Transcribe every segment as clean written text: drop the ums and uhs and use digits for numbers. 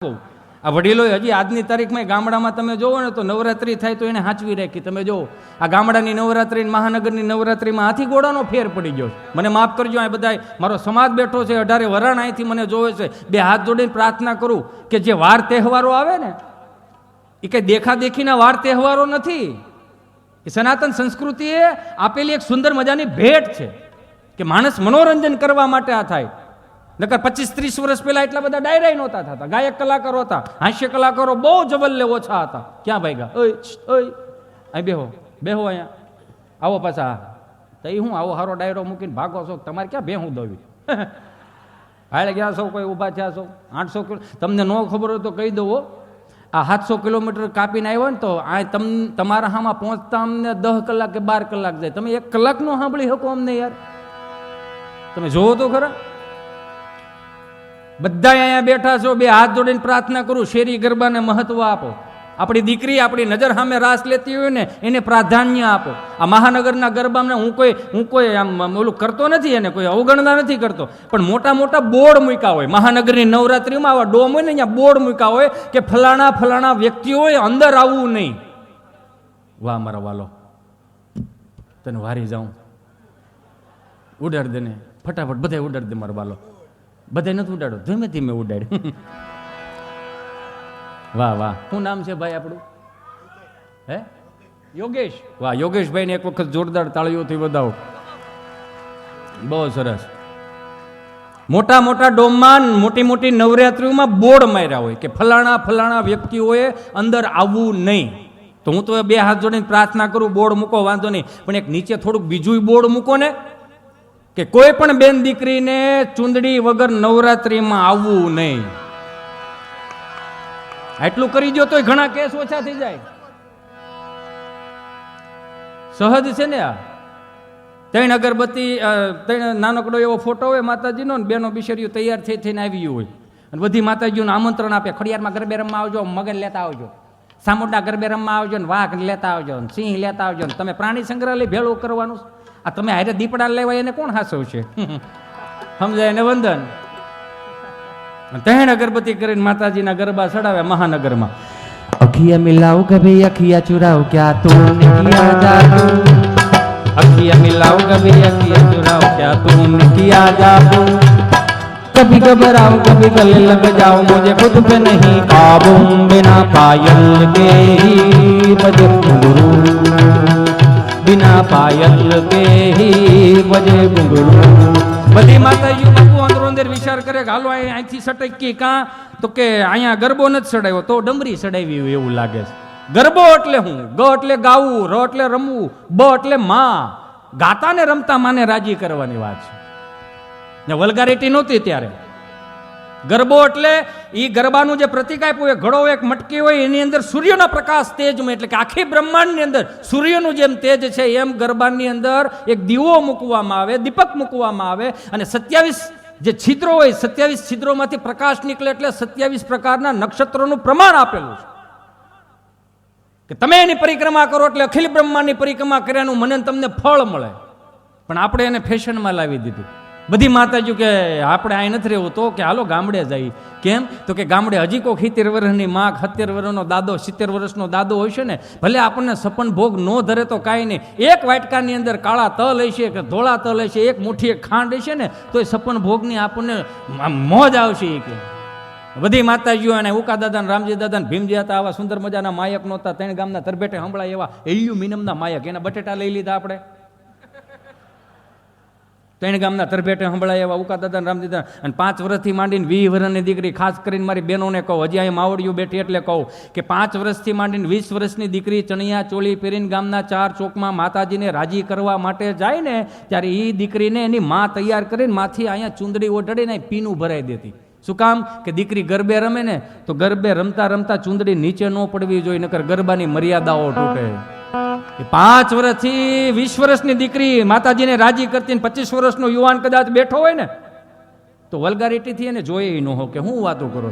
આ વડીલો હજી આજની તારીખમાં ગામડામાં તમે જોવો ને તો નવરાત્રી થાય તો એને હાંચવી રાખી. તમે જો આ ગામડાની નવરાત્રી મહાનગરની નવરાત્રીમાં હાથી ઘોડાનો ફેર પડી ગયો. મને માફ કરજો, આ બધા મારો સમાજ બેઠો છે, 18 વરાણ અહીંથી મને જોવે છે. બે હાથ જોડીને પ્રાર્થના કરું કે જે વાર તહેવારો આવે ને એ કઈ દેખાદેખીના વાર તહેવારો નથી. એ સનાતન સંસ્કૃતિએ આપેલી એક સુંદર મજાની ભેટ છે કે માણસ મનોરંજન કરવા માટે આ થાય. નકર 25-30 વર્ષ પહેલા એટલા બધા ડાયરાય નહોતા થતા. ગાયક કલાકારો હતા, હાસ્ય કલાકારો બહુ જબલ્લે ઓછા હતા. ક્યાં ભાગ્યા? ઓય અહીં બેહો બેહો, અહીંયા આવો પાછા. તો એ હું આવો હારો ડાયરો મૂકીને ભાગો છો? તમારે ક્યાં બેહું દોવી? હાલે ગયા છો, કોઈ ઊભા થયા છો 800 કિલો. તમને ન ખબર હોય તો કહી દઉં, આ 700 કિલોમીટર કાપીને આવ્યો ને તો આ તમારા હામાં પહોંચતા અમને 10 કલાક કે 12 કલાક જાય. તમે 1 કલાકનો સાંભળી શકો અમને યાર? તમે જોવો તો ખરા. બધા અહીંયા બેઠા છો, બે હાથ જોડીને પ્રાર્થના કરું, શેરી ગરબાને મહત્વ આપો. આપણી દીકરી આપણી નજર સામે રાસ લેતી હોય ને એને પ્રાધાન્ય આપો. આ મહાનગરના ગરબાને હું કોઈ આમ ઓલું કરતો નથી, એને કોઈ અવગણના નથી કરતો, પણ મોટા મોટા બોર્ડ મૂક્યા હોય મહાનગરની નવરાત્રીમાં. આવા ડોમ હોય ને અહીંયા બોર્ડ મૂક્યા હોય કે ફલાણા ફલાણા વ્યક્તિઓ અંદર આવવું નહીં. વાહ મારા વાલો, તને વારી જાઉં, ઉડાડ દે ને ફટાફટ, બધા ઉડાડ દે મારો વાલો. બધા નથી ઉડાડો, ધીમે ધીમે ઉડાડ. વાહ વાહ, શું નામ છે ભાઈ આપણું? હે, યોગેશ. વાહ, યોગેશભાઈને એક વખત જોરદાર તાળીઓથી વધાવો. બહુ સરસ. મોટા મોટા ડોમમાં મોટી મોટી નવરાત્રીઓમાં બોર્ડ માર્યા હોય કે ફલાણા ફલાણા વ્યક્તિઓએ અંદર આવવું નહીં. તો હું તો બે હાથ જોડીને પ્રાર્થના કરું, બોર્ડ મૂકો વાંધો નહીં, પણ એક નીચે થોડુંક બીજું બોર્ડ મૂકો ને કે કોઈ પણ બેન દીકરીને ચૂંદડી વગર નવરાત્રીમાં આવવું નહીં. આટલું કરી દો તોય ઘણા કેસ ઓછા થઈ જાય. સહજ છે ને આ. 3 અગરબત્તી, 3 નાનકડો એવો ફોટો હોય માતાજીનો ને બેનો બિશરીઓ તૈયાર થઈને આવી હોય અને બધી માતાજીઓને આમંત્રણ આપે, ખડિયારમાં ગરબે રમવા આવજો, મગર લેતા આવજો, સામુંડા ગરબે રમવા આવજો ને વાઘ લેતા આવજો ને સિંહ લેતા આવજો ને. તમે પ્રાણી સંગ્રહાલય ભેળું કરવાનું. આ તમે હારે દીપડા લેવા એને કોણ હાસવશે? સમજાય ને? વંદન. 3 અગરબત્તી કરીને માતાજીના ગરબા ચડાવે મહાનગરમાં. અખિયા મિલાવ કભી અખિયા ચુરાવ, ક્યાં તૂને કિયા જાદુ. અખિયા મિલાવ કભી અખિયા ચુરાવ, ક્યાં તૂને કિયા જાદુ. कभी घबराओ कभी गले लग जाओ, मुझे खुद पे नहीं काबू. बिना पायल के ही बजे घुंघरू, बिना पायल के ही बजे घुंघरू. બધી માતાજીઓ બાપુ અંદરો અંદર વિચાર કરે કે હાલો અહીંથી સટકી કાં, તો કે અહીંયા ગરબો નથી ચડાવ્યો તો ડમરી ચડાવી હોય એવું લાગે છે. ગરબો એટલે હું, ગ એટલે ગાવું, ર એટલે રમવું, બ એટલે માં. ગાતા ને રમતા માને રાજી કરવાની વાત છે. ને વલ્ગારિટી નહોતી ત્યારે. ગરબો એટલે એ ગરબાનું જે પ્રતિક આપ્યું, ઘડો એક મટકી હોય એની અંદર સૂર્યનો પ્રકાશ તેજમાં, એટલે કે આખી બ્રહ્માંડની અંદર સૂર્યનું જેમ તેજ છે એમ ગરબાની અંદર એક દીવો મૂકવામાં આવે, દીપક મૂકવામાં આવે અને 27 જે છિદ્રો હોય 27 છિદ્રોમાંથી પ્રકાશ નીકળે, એટલે 27 પ્રકારના નક્ષત્રોનું પ્રમાણ આપેલું છે કે તમે એની પરિક્રમા કરો એટલે અખિલ બ્રહ્માંડની પરિક્રમા કર્યાનું મને તમને ફળ મળે. પણ આપણે એને ફેશનમાં લાવી દીધું. બધી માતાજીઓ કે આપણે અહીં નથી રહેવું તો કે હાલો ગામડે જઈએ. કેમ? તો કે ગામડે હજી કોઈ 70 વર્ષની માં, 70 વર્ષનો દાદો, 70 વર્ષનો દાદો હોય છે ને, ભલે આપણને સપન ભોગ ન ધરે તો કાંઈ નહીં, એક વાટકાની અંદર કાળા તલ હશે કે ધોળા તલ હશે, એક મુઠ્ઠી ખાંડ હશે ને તો એ સપન ભોગની આપણને મોજ આવશે. એ કે બધી માતાજીઓ અને ઉકા દાદા, રામજી દાદા, ભીમજી હતા, આવા સુંદર મજાના માયક નહોતા. 3 ગામના તરબેટે હંભળાય એવા એલિયુ મિનમના માયક. એના બટેટા લઈ લીધા આપણે. 3 ગામના તરબેટે સંભળાય એવા ઉકા દાદા, રામ દાદા. અને 5 વર્ષથી માંડીને 20 વર્ષની દીકરી, ખાસ કરીને મારી બહેનોને કહું, હજી અહીં માવડિયું બેઠી એટલે કહું કે 5 વર્ષથી માંડીને 20 વર્ષની દીકરી ચણિયા ચોળી પહેરીને ગામના 4 ચોકમાં માતાજીને રાજી કરવા માટે જાય ને, ત્યારે એ દીકરીને એની માં તૈયાર કરીને માથી અહીંયા ચૂંદડી ઓઢાડીને પીનું ભરાઈ દેતી. શું કામ? કે દીકરી ગરબે રમે ને તો ગરબે રમતા રમતા ચૂંદડી નીચે ન પડવી જોઈએ, નકર ગરબાની મર્યાદાઓ તૂટે. 5 વર્ષથી 20 વર્ષની દીકરી માતાજીને રાજી કરતી, 25 વર્ષનો યુવાન કદાચ બેઠો હોય ને તો વલ્ગારિટીથી એને જોઈએ ન હો કે હું વાતો કરો.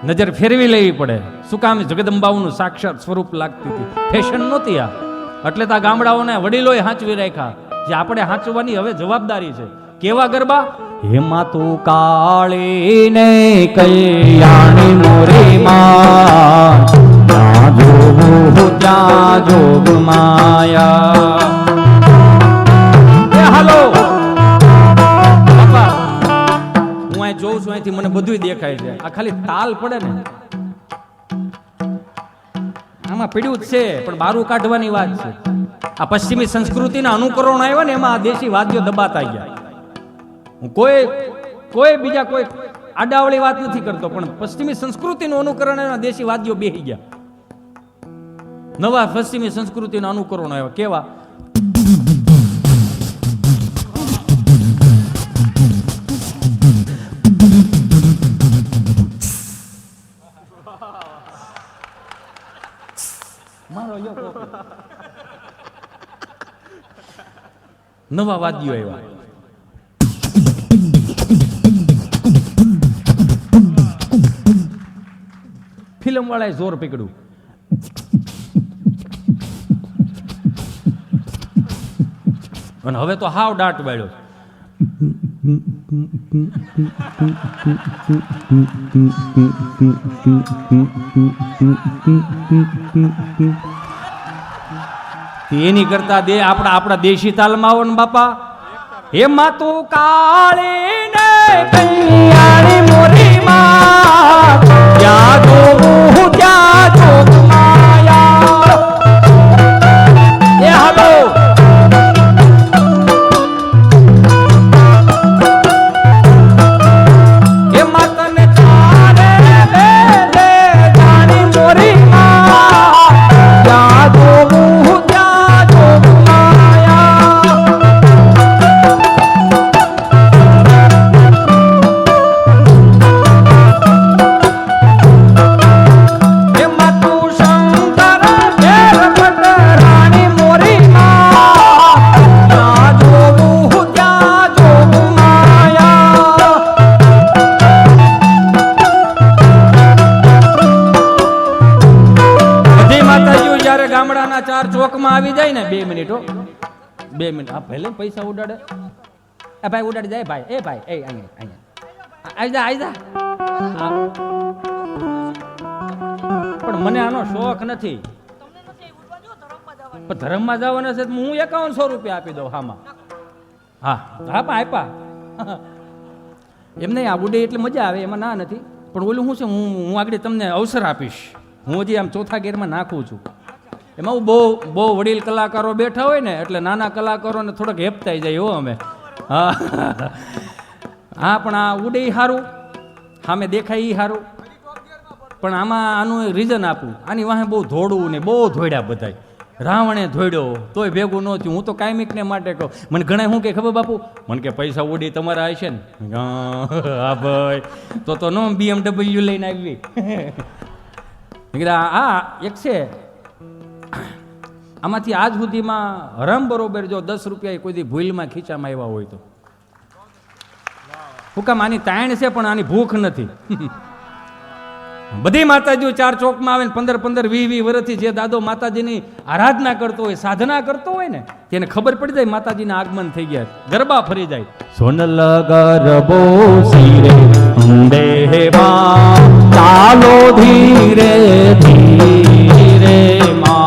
નજર ફેરવી લેવી પડે. શું કામ? જગદંબાઓનું સાક્ષાત સ્વરૂપ લાગતી હતી, ફેશન નહોતી આ. એટલે તો આ ગામડાઓને વડીલોએ હાંચવી રાખ્યા, જે આપણે હાંચવાની હવે જવાબદારી છે. કેવા ગરબા? હેમાં તું કાળી ને કલ્યાણી મોરી માં, ત્યાં જોવું ત્યાં જોગ માયા. હાલો બાપા, હું અહીં જોઉં છું, અહીંથી મને બધું દેખાય છે. આ ખાલી તાલ પડે ને આમાં પીડ્યું જ છે, પણ બારું કાઢવાની વાત છે. આ પશ્ચિમી સંસ્કૃતિના અનુકરણ આવ્યા ને એમાં આ દેશી વાદ્યો દબાતા ગયા. હું કોઈ બીજા કોઈ આડાવળી વાત નથી કરતો, પણ પશ્ચિમી સંસ્કૃતિનું અનુકરણ આવ્યા, દેશી વાદ્યો બેસી ગયા. નવા પશ્ચિમી સંસ્કૃતિના અનુકરણ આવ્યા. કેવા? નવા વાદ્યો આવ્યા. ફિલ્મ વાળાએ જોર પકડ્યું. અને હવે તો હાવ દાટ વાળ્યો. એની કરતા દે આપણા દેશી તાલમાં આવો ને બાપા. એમાં તું કાળી ને કલ્યાણી મોરી માં, ત્યાં જોવું ત્યાં જોગ માયા. એ હાલો એમાં તને ચારે બે જાણી મોરી માં, ત્યાં જોવું ત્યાં જોગ માયા. એમાં તું શંકર ઘેર પટરાણી મોરી માં, ત્યાં જોવું ત્યાં જોગ માયા. બધી માતાજીઓ જ્યારે ગામડાના ચાર ચોકમાં આવી જાય ને, 2 મિનિટ 2 મિનિટ. હા ભલે પૈસા ઉડાડે. એ ભાઈ ઉડાડી જાય ભાઈ. એ ભાઈ એ અહીંયા આવી જા. પણ મને આનો શોખ નથી. પણ ધર્મમાં જવાના છે, હું 5100 રૂપિયા આપી દઉં. હામાં હા હા પણ આપ્યા એમ નહીં. આ ઉડે એટલે મજા આવે, એમાં ના નથી. પણ ઓલું શું છે, હું આગળ તમને અવસર આપીશ. હું હજી આમ ચોથા ગેરમાં નાખું છું. એમાં હું બહુ વડીલ કલાકારો બેઠા હોય ને, એટલે નાના કલાકારોને થોડોક હેપતાઈ જાય હો અમે. હા હા પણ આ ઉડે સારું, સામે દેખાય એ સારું. પણ આમાં આનું રીઝન આપું. આની વાહે બહુ ધોડવું ને બહુ ધોડ્યા બધાય. રાવણે ધોડ્યો તોય ભેગું ન થયું. હું તો કાયમિકને માટે કહું. મને ઘણા શું કે ખબર બાપુ, મને કે પૈસા ઉડી તમારા હશે ને. હા ભાઈ, તો નો BMW લઈને આવી. આ એક છે, આમાંથી આજ સુધીમાં હરામ બરોબર જો 10 રૂપિયા કોઈ દી ભૂલમાં ખીચામાં આવ્યા હોય તો હું કામ? આની તાણ છે પણ આની ભૂખ નથી. બધી માતાજીઓ ચાર ચોકમાં આવે ને 15-15 20 વર્ષથી જે દાદો માતાજીની આરાધના કરતો હોય, સાધના કરતો હોય ને, તેને ખબર પડી જાય માતાજીના આગમન થઈ ગયા, ગરબા ફરી જાય. સોનલ ગરબો શિરે ઊંડે માં, ચાલો ધીરે ધીરે માં.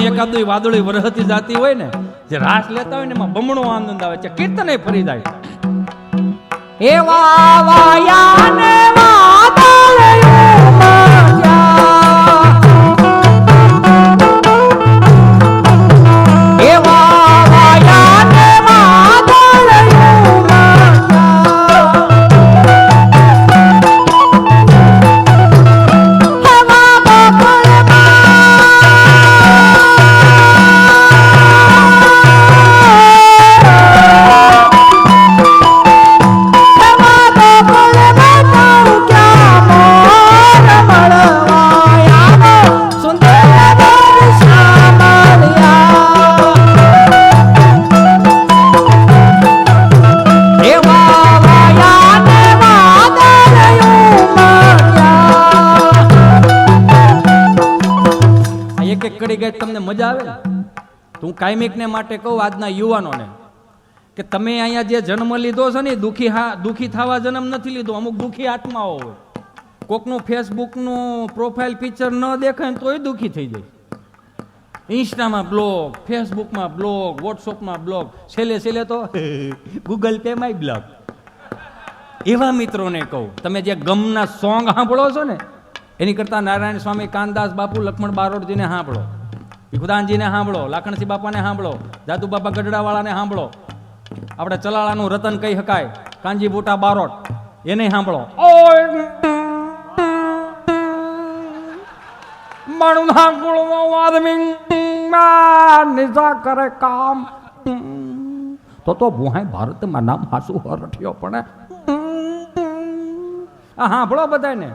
એકાદું વાદળી વરહતી જાતી હોય ને, જે રાસ લેતા હોય ને, એમાં બમણો આનંદ આવે છે. કીર્તને ફરી જાય. એવા વાયા ને એક એક કરી ગઈ તમને મજા આવે ને? તો હું કાયમિકને માટે કહું આજના યુવાનોને કે તમે અહીંયા જે જન્મ લીધો છે ને દુઃખી થવા જન્મ નથી લીધો. અમુક દુઃખી આત્માઓ હોય, કોકનું ફેસબુકનું પ્રોફાઇલ પિક્ચર ન દેખાય ને તોય દુઃખી થઈ જાય. ઇન્સ્ટામાં બ્લોગ, ફેસબુકમાં બ્લોગ, વોટ્સઅપમાં બ્લોગ, છેલ્લે તો ગૂગલ પે માં બ્લોગ. એવા મિત્રોને કહું, તમે જે ગમના સોંગ સાંભળો છો ને એની કરતા નારાયણ સ્વામી, કાનદાસ બાપુ, લક્ષ્મણ બારોટજીને સાંભળો, ભીખુદાનજીને સાંભળો, લાખણસિંહ બાપાને સાંભળો, દાદુ બાપા ગઢડાવાળાને સાંભળો, આપણે ચલાળાનું રતન કહી શકાય કાનજી બુટા બારોટ, એને સાંભળો. કરે કામ તો ભુહાઈ ભારતમાં નામ હાસુ હરઠ્યો પણ હા ભળો બધાને.